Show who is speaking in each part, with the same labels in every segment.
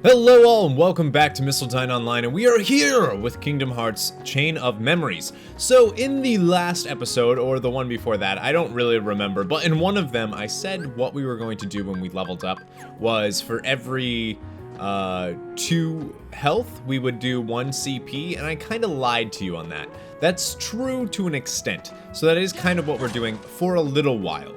Speaker 1: Hello all and welcome back to Mistletoe Online, and we are here with Kingdom Hearts Chain of Memories. So in the last episode, or the one before that, I don't really remember, but in one of them I said what we were going to do when we leveled up was for every 2 health we would do 1 CP, and I kind of lied to you on that. That's true to an extent, so that is kind of what we're doing for a little while.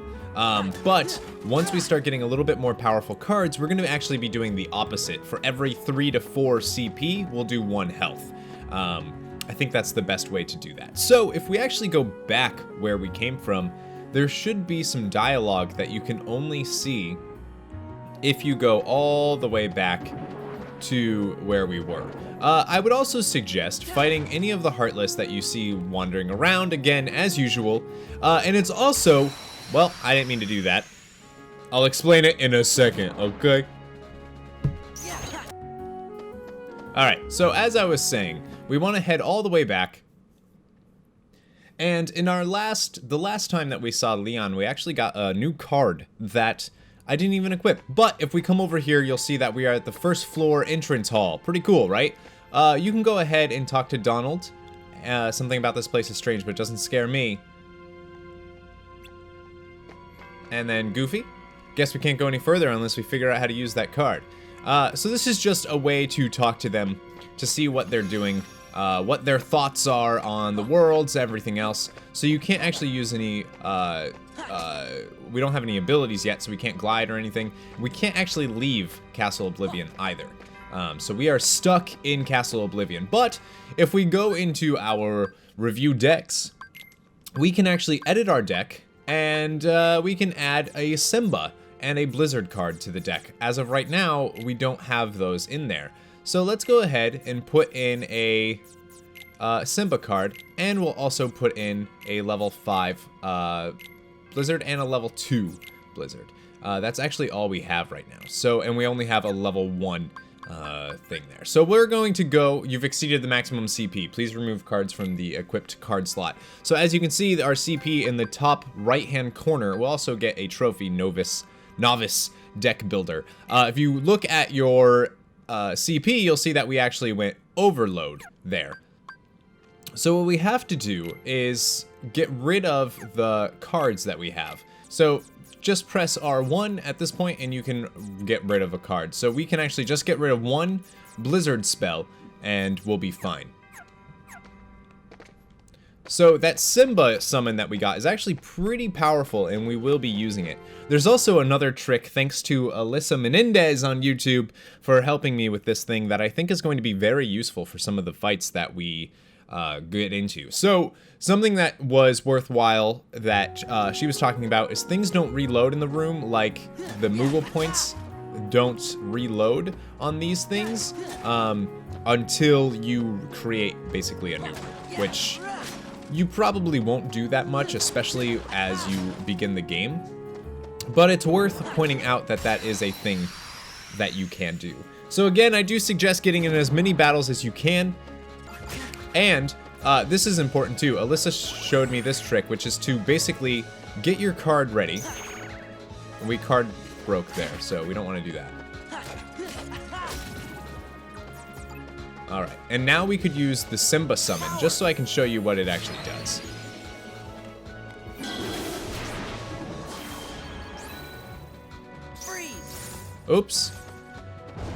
Speaker 1: But once we start getting a little bit more powerful cards, we're going to actually be doing the opposite. For every 3 to 4 CP, we'll do 1 health. I think that's the best way to do that. So if we actually go back where we came from, there should be some dialogue that you can only see if you go all the way back to where we were. I would also suggest fighting any of the Heartless that you see wandering around, again, as usual. And it's also... Well, I didn't mean to do that. I'll explain it in a second, okay? Alright, so as I was saying, we want to head all the way back. And in the last time that we saw Leon, we actually got a new card that I didn't even equip. But if we come over here, you'll see that we are at the first floor entrance hall. Pretty cool, right? You can go ahead and talk to Donald. Something about this place is strange, but it doesn't scare me. And then Goofy. Guess we can't go any further unless we figure out how to use that card. So this is just a way to talk to them, to see what they're doing, what their thoughts are on the worlds, everything else. So you can't actually use any, we don't have any abilities yet, so we can't glide or anything. We can't actually leave Castle Oblivion either. So we are stuck in Castle Oblivion. But if we go into our review decks, we can actually edit our deck. And we can add a Simba and a Blizzard card to the deck. As of right now, we don't have those in there. So let's go ahead and put in a Simba card, and we'll also put in a level 5 Blizzard and a level 2 Blizzard. That's actually all we have right now. So, and we only have a level 1 thing there. So we're going to go, you've exceeded the maximum CP. Please remove cards from the equipped card slot. So as you can see, our CP in the top right-hand corner will also get a trophy, Novice Deck Builder. If you look at your CP, you'll see that we actually went overload there. So what we have to do is get rid of the cards that we have. So just press R1 at this point and you can get rid of a card. So we can actually just get rid of 1 Blizzard spell and we'll be fine. So that Simba summon that we got is actually pretty powerful and we will be using it. There's also another trick, thanks to Alyssa Menendez on YouTube for helping me with this thing, that I think is going to be very useful for some of the fights that we get into. So something that was worthwhile that she was talking about is things don't reload in the room, like the Moogle points don't reload on these things until you create basically a new room, which you probably won't do that much, especially as you begin the game. But it's worth pointing out that that is a thing that you can do. So again, I do suggest getting in as many battles as you can. And this is important too. Alyssa showed me this trick, which is to basically get your card ready. We card broke there, so we don't want to do that. Alright, and now we could use the Simba summon, just so I can show you what it actually does. Oops.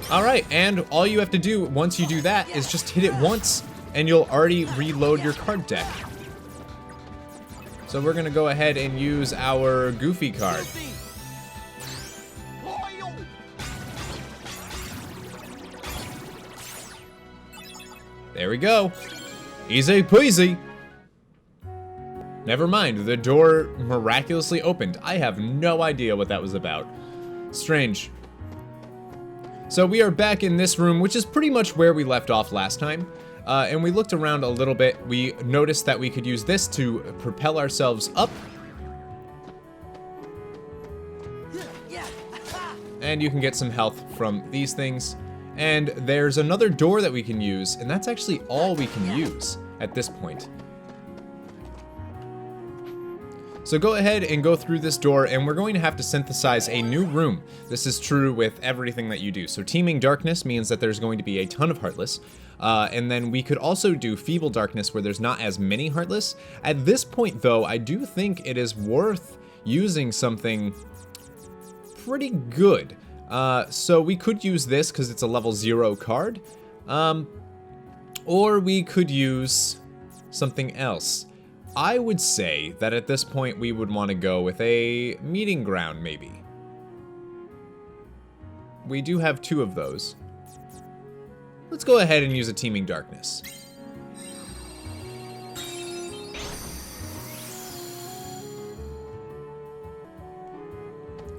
Speaker 1: Alright, and all you have to do once you do that is just hit it once, and you'll already reload your card deck. So we're gonna go ahead and use our Goofy card. There we go. Easy peasy. Never mind, the door miraculously opened. I have no idea what that was about. Strange. So we are back in this room, which is pretty much where we left off last time. And we looked around a little bit. We noticed that we could use this to propel ourselves up. And you can get some health from these things. And there's another door that we can use, and that's actually all we can use at this point. So go ahead and go through this door, and we're going to have to synthesize a new room. This is true with everything that you do. So Teeming Darkness means that there's going to be a ton of Heartless. And then we could also do Feeble Darkness, where there's not as many Heartless. At this point, though, I do think it is worth using something pretty good. So we could use this because it's a level 0 card. Or we could use something else. I would say that at this point we would want to go with a Meeting Ground, maybe. We do have 2 of those. Let's go ahead and use a Teeming Darkness.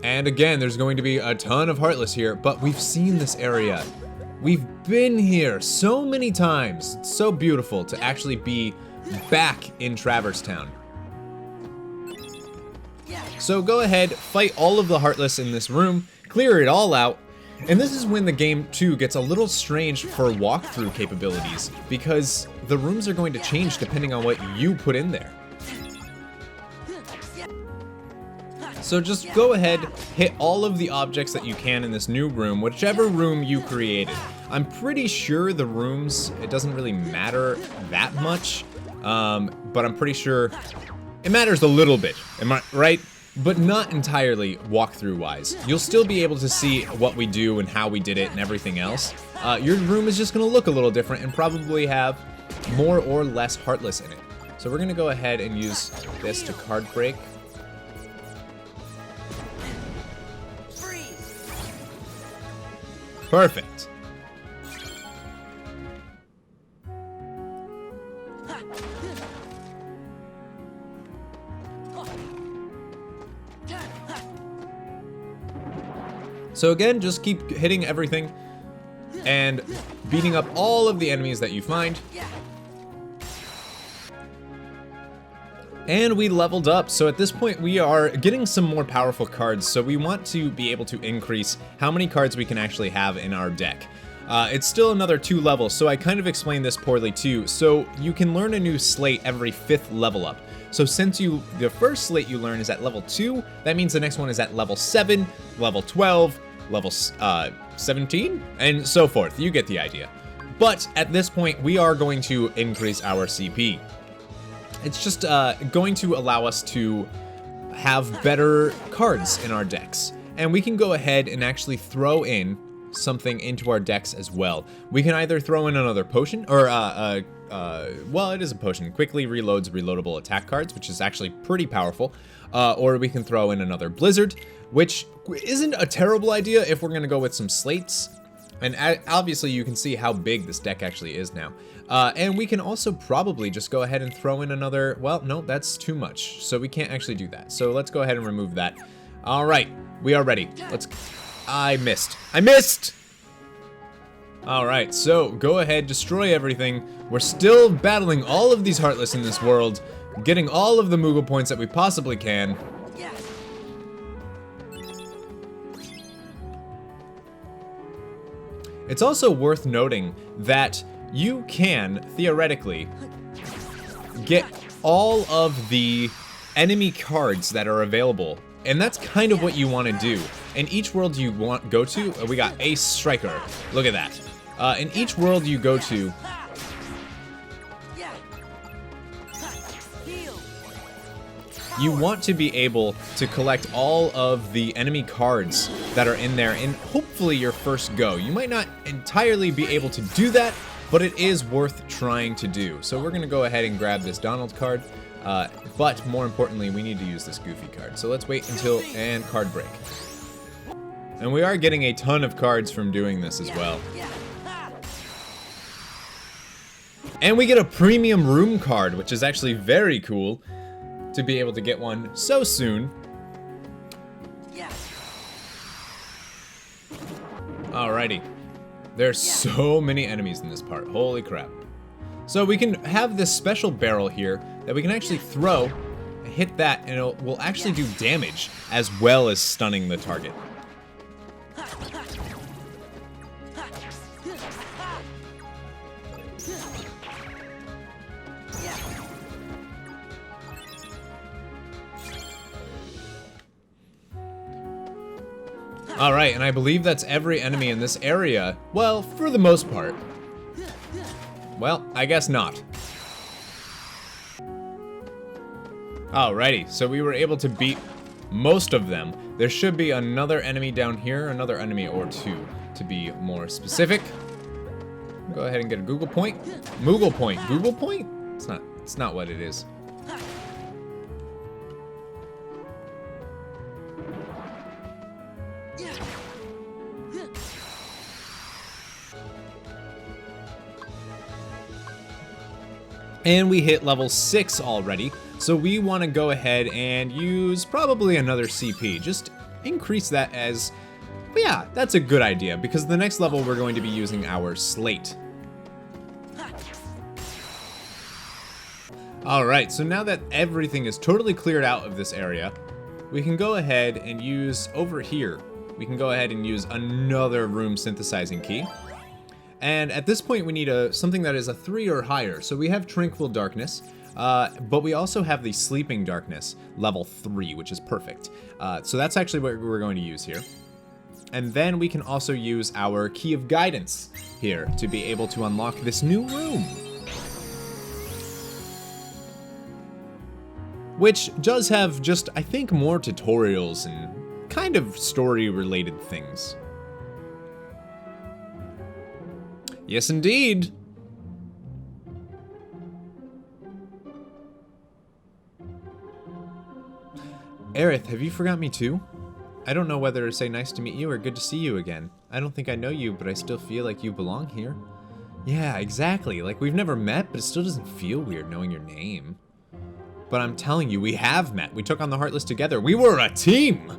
Speaker 1: And again, there's going to be a ton of Heartless here, but we've seen this area. We've been here so many times. It's so beautiful to actually be back in Traverse Town. So go ahead, fight all of the Heartless in this room, clear it all out, and this is when the game too gets a little strange for walkthrough capabilities, because the rooms are going to change depending on what you put in there. So just go ahead, hit all of the objects that you can in this new room, whichever room you created. I'm pretty sure the rooms, it doesn't really matter that much, but I'm pretty sure it matters a little bit, am I right? But not entirely walkthrough-wise. You'll still be able to see what we do and how we did it and everything else. Your room is just going to look a little different and probably have more or less Heartless in it. So we're going to go ahead and use this to card break. Perfect. So again, just keep hitting everything and beating up all of the enemies that you find. And we leveled up, so at this point we are getting some more powerful cards, so we want to be able to increase how many cards we can actually have in our deck. It's still another 2 levels, so I kind of explained this poorly too. So you can learn a new slate every 5th level up. So since the first slate you learn is at level 2, that means the next one is at level 7, level 12, level 17, and so forth. You get the idea. But at this point, we are going to increase our CP. It's just going to allow us to have better cards in our decks. And we can go ahead and actually throw in something into our decks as well. We can either throw in another potion, or, well, it is a potion. Quickly reloads reloadable attack cards, which is actually pretty powerful. Or we can throw in another Blizzard, which isn't a terrible idea if we're going to go with some slates. And obviously you can see how big this deck actually is now. And we can also probably just go ahead and throw in another, well, no, that's too much. So we can't actually do that. So let's go ahead and remove that. All right, we are ready. I missed. All right, so go ahead, destroy everything. We're still battling all of these Heartless in this world, getting all of the Moogle points that we possibly can. It's also worth noting that you can, theoretically, get all of the enemy cards that are available, and that's kind of what you want to do. In each world you go to, we got Ace Striker, look at that. In each world you go to, you want to be able to collect all of the enemy cards that are in there in hopefully your first go. You might not entirely be able to do that, but it is worth trying to do. So we're going to go ahead and grab this Donald card, but more importantly, we need to use this Goofy card. So let's wait until, and card break. And we are getting a ton of cards from doing this as well. And we get a premium room card, which is actually very cool to be able to get one so soon. Alrighty. There's so many enemies in this part. Holy crap. So we can have this special barrel here that we can actually throw, hit that, and it will actually do damage as well as stunning the target. Alright, and I believe that's every enemy in this area. Well, for the most part. Well, I guess not. Alrighty, so we were able to beat most of them. There should be another enemy down here, another enemy or two, to be more specific. Go ahead and get a Google point. Moogle point. Google point? It's not what it is. And we hit level 6 already, so we want to go ahead and use probably another CP. Just increase that as... But yeah, that's a good idea, because the next level we're going to be using our slate. Alright, so now that everything is totally cleared out of this area, we can go ahead and use over here. We can go ahead and use another room synthesizing key. And at this point we need something that is a 3 or higher. So we have Tranquil Darkness, but we also have the Sleeping Darkness, level 3, which is perfect. So that's actually what we're going to use here. And then we can also use our Key of Guidance here to be able to unlock this new room. Which does have just, I think, more tutorials and kind of story-related things. Yes, indeed. Aerith, have you forgot me too? I don't know whether to say nice to meet you or good to see you again. I don't think I know you, but I still feel like you belong here. Yeah, exactly. Like, we've never met, but it still doesn't feel weird knowing your name. But I'm telling you, we have met. We took on the Heartless together. We were a team!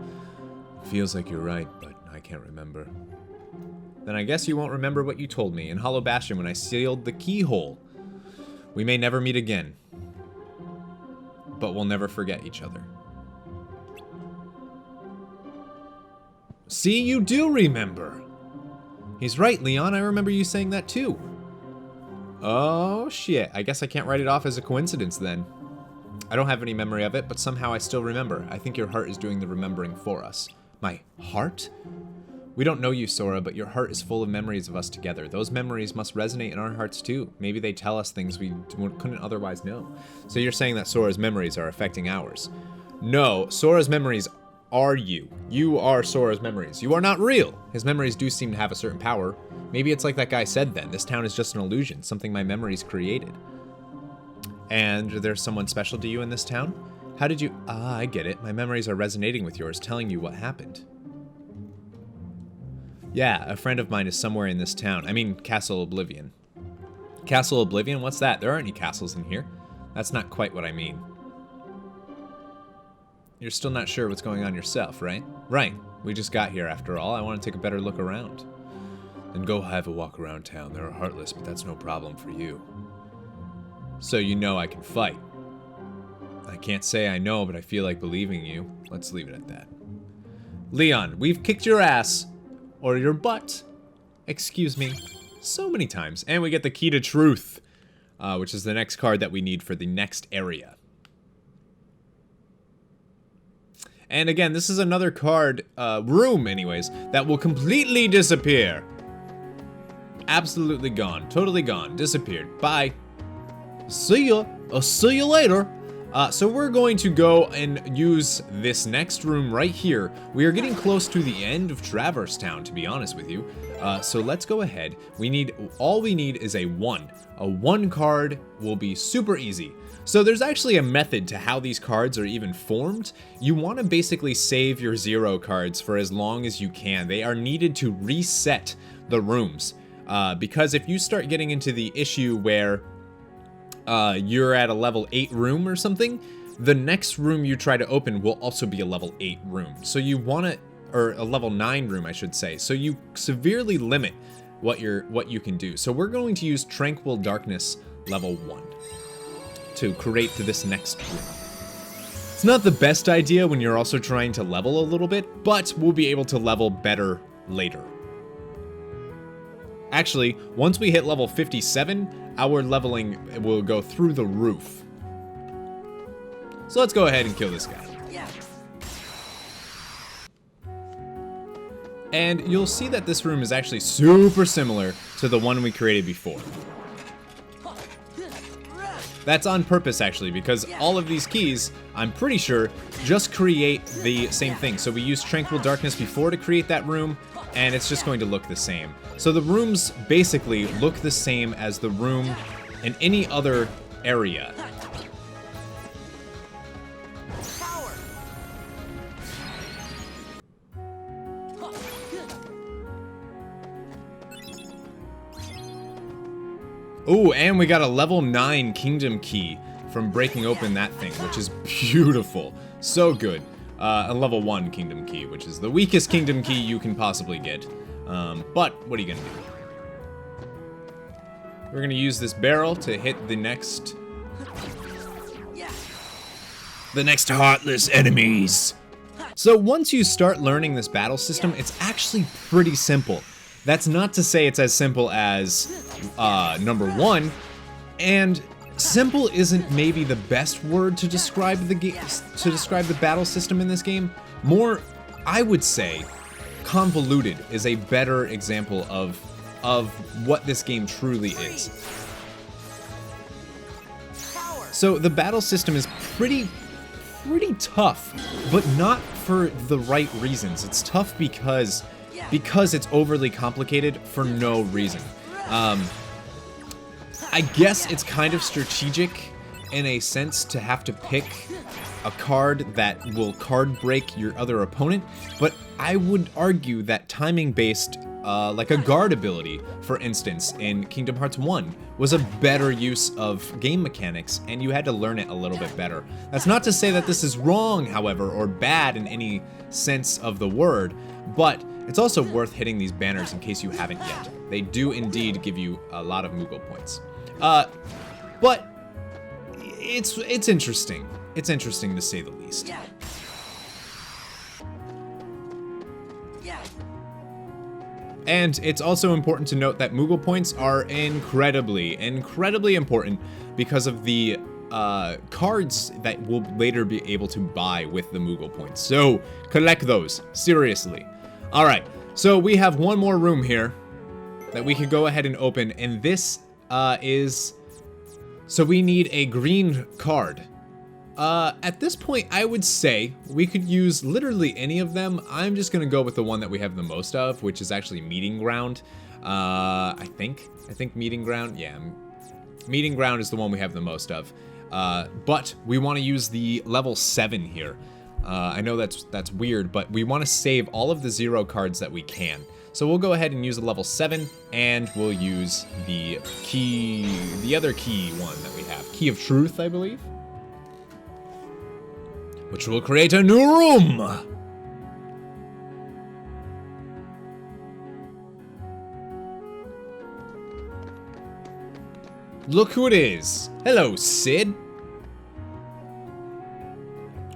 Speaker 1: Feels like you're right, but I can't remember. Then I guess you won't remember what you told me in Hollow Bastion when I sealed the keyhole. We may never meet again, but we'll never forget each other. See, you do remember. He's right, Leon. I remember you saying that too. Oh, shit. I guess I can't write it off as a coincidence then. I don't have any memory of it, but somehow I still remember. I think your heart is doing the remembering for us. My heart? We don't know you, Sora, but your heart is full of memories of us together. Those memories must resonate in our hearts too. Maybe they tell us things we couldn't otherwise know. So you're saying that Sora's memories are affecting ours? No, Sora's memories are you. You are Sora's memories. You are not real. His memories do seem to have a certain power. Maybe it's like that guy said then. This town is just an illusion, something my memories created. And there's someone special to you in this town? How did you... Ah, I get it. My memories are resonating with yours, telling you what happened. Yeah, a friend of mine is somewhere in this town. I mean, Castle Oblivion. Castle Oblivion? What's that? There aren't any castles in here. That's not quite what I mean. You're still not sure what's going on yourself, right? Right. We just got here after all. I want to take a better look around. Then go have a walk around town. There are Heartless, but that's no problem for you. So you know I can fight. I can't say I know, but I feel like believing you. Let's leave it at that. Leon, we've kicked your ass. Or your butt. Excuse me. So many times. And we get the Key to Truth, which is the next card that we need for the next area. And again, this is another card, room anyways, that will completely disappear. Absolutely gone. Totally gone. Disappeared. Bye. See ya. I'll see you later. So we're going to go and use this next room right here. We are getting close to the end of Traverse Town, to be honest with you. So let's go ahead. All we need is a 1. A 1 card will be super easy. So there's actually a method to how these cards are even formed. You want to basically save your 0 cards for as long as you can. They are needed to reset the rooms. Because if you start getting into the issue where you're at a level 8 room or something, the next room you try to open will also be a level 8 room. So you want to, or a level 9 room, I should say. So you severely limit what you can do. So we're going to use Tranquil Darkness level 1 to create this next room. It's not the best idea when you're also trying to level a little bit, but we'll be able to level better later. Actually, once we hit level 57, our leveling will go through the roof. So let's go ahead and kill this guy. And you'll see that this room is actually super similar to the one we created before. That's on purpose, actually, because all of these keys, I'm pretty sure, just create the same thing. So we used Tranquil Darkness before to create that room, and it's just going to look the same. So the rooms basically look the same as the room in any other area. Ooh, and we got a level 9 Kingdom Key from breaking open that thing, which is beautiful. So good. A level 1 Kingdom Key, which is the weakest Kingdom Key you can possibly get. But, what are you gonna do? We're gonna use this barrel to hit the next heartless enemies. So once you start learning this battle system, it's actually pretty simple. That's not to say it's as simple as number 1, and simple isn't maybe the best word to describe the battle system in this game. More, I would say, convoluted is a better example of what this game truly is. So the battle system is pretty tough, but not for the right reasons. It's tough because it's overly complicated for no reason. I guess it's kind of strategic in a sense to have to pick a card that will card break your other opponent, but I would argue that timing based, like a guard ability, for instance, in Kingdom Hearts 1, was a better use of game mechanics, and you had to learn it a little bit better. That's not to say that this is wrong, however, or bad in any sense of the word, but it's also worth hitting these banners in case you haven't yet. They do indeed give you a lot of Moogle points. But it's interesting. It's interesting to say the least. And it's also important to note that Moogle points are incredibly important because of the cards that we'll later be able to buy with the Moogle points. So collect those, seriously. All right, so we have one more room here that we could go ahead and open, and this so we need a green card. At this point, I would say we could use literally any of them. I'm just gonna go with the one that we have the most of, which is actually Meeting Ground. I think Meeting Ground, yeah. Meeting Ground is the one we have the most of. But we wanna use the level 7 here. I know that's weird, but we want to save all of the 0 cards that we can. So we'll go ahead and use a level 7, and we'll use the other key one that we have. Key of Truth, I believe. Which will create a new room! Look who it is. Hello, Sid.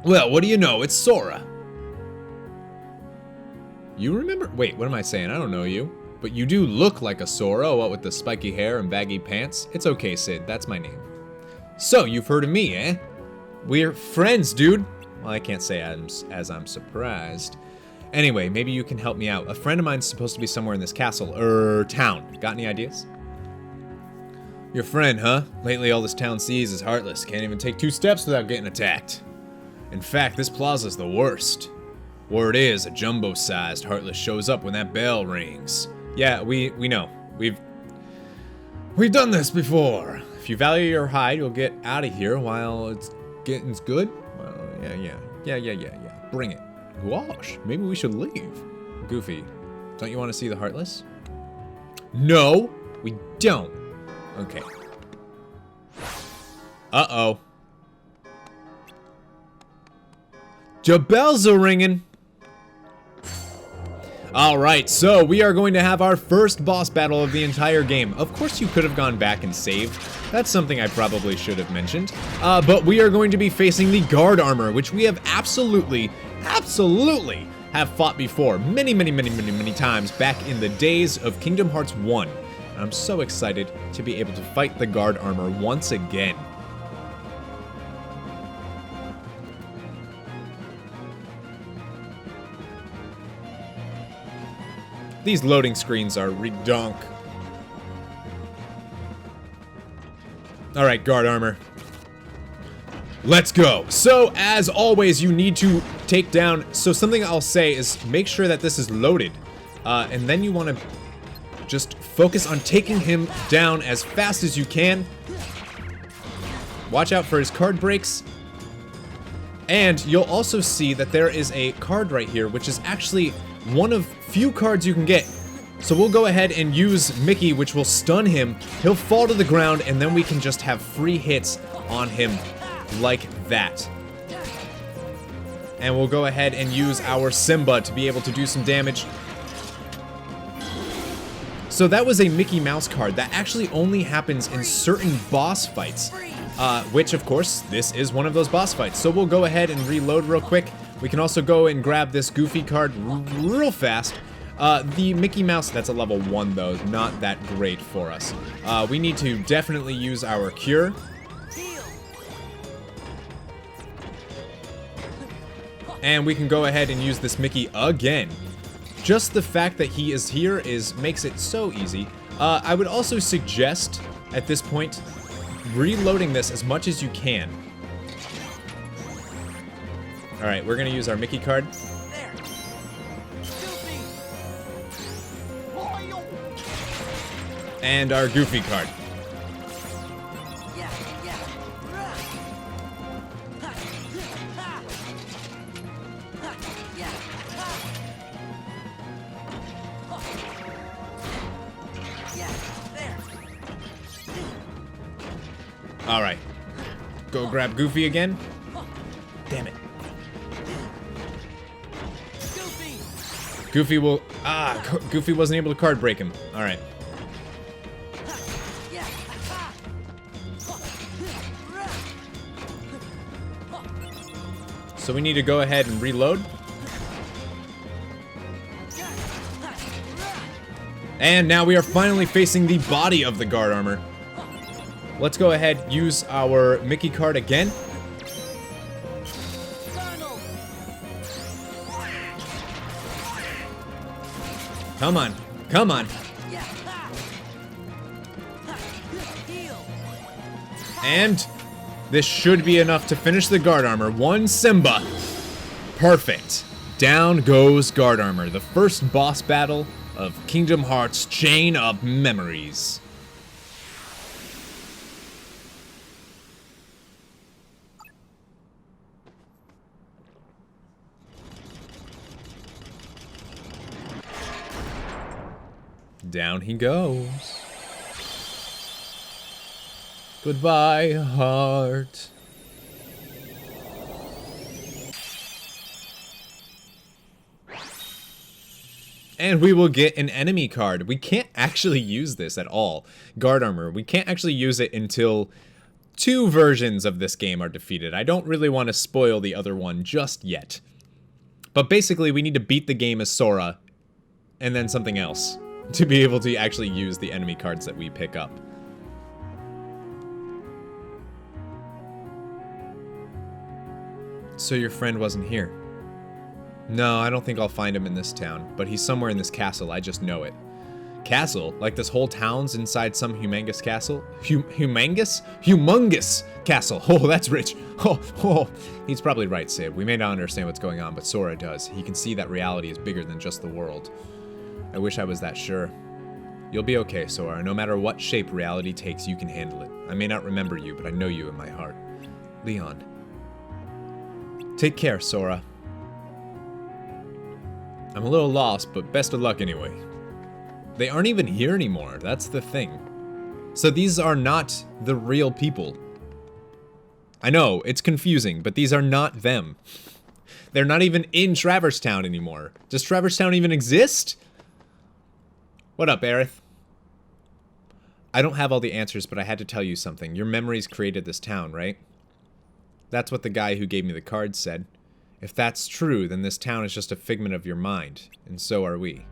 Speaker 1: Well, what do you know? It's Sora. You remember? Wait, what am I saying? I don't know you. But you do look like a Sora, what with the spiky hair and baggy pants. It's okay, Sid. That's my name. So, you've heard of me, eh? We're friends, dude. Well, I can't say as I'm surprised. Anyway, maybe you can help me out. A friend of mine's supposed to be somewhere in this castle, town. Got any ideas? Your friend, huh? Lately all this town sees is heartless. Can't even take 2 steps without getting attacked. In fact, this plaza's the worst. Word is, a jumbo-sized heartless shows up when that bell rings. Yeah, we know. We've done this before. If you value your hide, you'll get out of here while it's getting good. Well, yeah. Bring it. Gosh, maybe we should leave. Goofy, don't you want to see the heartless? No, we don't. Okay. Uh-oh. Your bells are ringing. Alright, so we are going to have our first boss battle of the entire game. Of course you could have gone back and saved. That's something I probably should have mentioned. But we are going to be facing the guard armor, which we have absolutely have fought before many times back in the days of Kingdom Hearts 1. And I'm so excited to be able to fight the guard armor once again. These loading screens are redonk. Alright, guard armor. Let's go. So, as always, you need to take down... So, something I'll say is make sure that this is loaded. And then you want to just focus on taking him down as fast as you can. Watch out for his card breaks. And you'll also see that there is a card right here, which is actually one of few cards you can get. So we'll go ahead and use Mickey, which will stun him. He'll fall to the ground, and then we can just have free hits on him like that. And we'll go ahead and use our Simba to be able to do some damage. So that was a Mickey Mouse card. That actually only happens in certain boss fights. Which, of course, this is one of those boss fights. So we'll go ahead and reload real quick. We can also go and grab this Goofy card real fast. The Mickey Mouse, that's a level 1, though. Not that great for us. We need to definitely use our Cure. And we can go ahead and use this Mickey again. Just the fact that he is here makes it so easy. I would also suggest, at this point, reloading this as much as you can. Alright, we're gonna use our Mickey card. And our Goofy card. Alright. Go grab Goofy again. Damn it. Goofy will... Goofy wasn't able to card break him. Alright. So we need to go ahead and reload. And now we are finally facing the body of the guard armor. Let's go ahead, use our Mickey card again. Come on, come on. And this should be enough to finish the guard armor. One Simba. Perfect. Down goes guard armor. The first boss battle of Kingdom Hearts Chain of Memories. Down he goes. Goodbye, heart. And we will get an enemy card. We can't actually use this at all. Guard armor. We can't actually use it until 2 versions of this game are defeated. I don't really want to spoil the other one just yet. But basically, we need to beat the game as Sora, and then something else, to be able to actually use the enemy cards that we pick up. So your friend wasn't here? No, I don't think I'll find him in this town, but he's somewhere in this castle, I just know it. Castle? Like this whole town's inside some humongous castle? Humongous? Humongous castle! Oh, that's rich! Oh, he's probably right, Sid. We may not understand what's going on, but Sora does. He can see that reality is bigger than just the world. I wish I was that sure. You'll be okay, Sora. No matter what shape reality takes, you can handle it. I may not remember you, but I know you in my heart. Leon. Take care, Sora. I'm a little lost, but best of luck anyway. They aren't even here anymore, that's the thing. So these are not the real people. I know, it's confusing, but these are not them. They're not even in Traverse Town anymore. Does Traverse Town even exist? What up, Aerith? I don't have all the answers, but I had to tell you something. Your memories created this town, right? That's what the guy who gave me the card said. If that's true, then this town is just a figment of your mind, and so are we.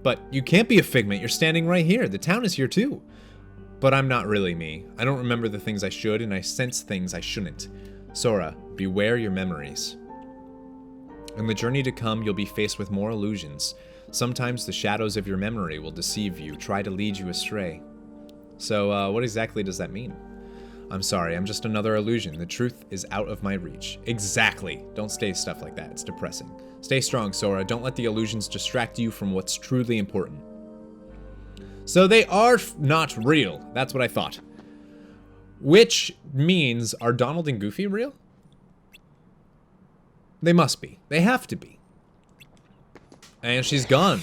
Speaker 1: But you can't be a figment, you're standing right here. The town is here too. But I'm not really me. I don't remember the things I should, and I sense things I shouldn't. Sora, beware your memories. In the journey to come, you'll be faced with more illusions. Sometimes the shadows of your memory will deceive you, try to lead you astray. So, what exactly does that mean? I'm sorry, I'm just another illusion. The truth is out of my reach. Exactly. Don't say stuff like that. It's depressing. Stay strong, Sora. Don't let the illusions distract you from what's truly important. So they are not real. That's what I thought. Which means, are Donald and Goofy real? They must be. They have to be. And she's gone.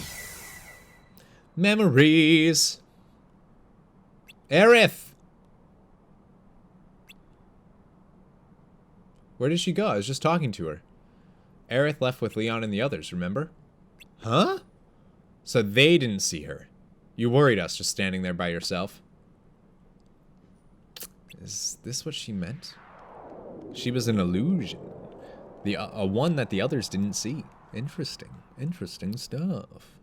Speaker 1: Memories. Aerith! Where did she go? I was just talking to her. Aerith left with Leon and the others, remember? Huh? So they didn't see her. You worried us just standing there by yourself. Is this what she meant? She was an illusion. A one that the others didn't see. Interesting. Interesting stuff.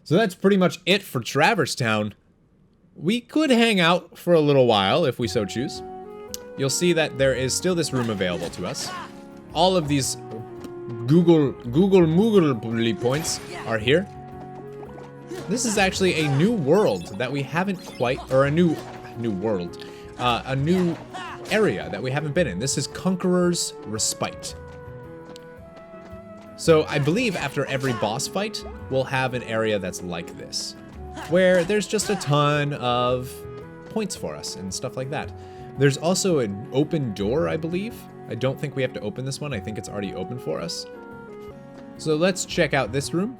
Speaker 1: So that's pretty much it for Traverse Town. We could hang out for a little while if we so choose. You'll see that there is still this room available to us. All of these Google Moogle points are here. This is actually a new world that we haven't quite, or a new world, a new area that we haven't been in. This is Conqueror's Respite. So I believe after every boss fight, we'll have an area that's like this, where there's just a ton of points for us and stuff like that. There's also an open door, I believe. I don't think we have to open this one. I think it's already open for us. So let's check out this room.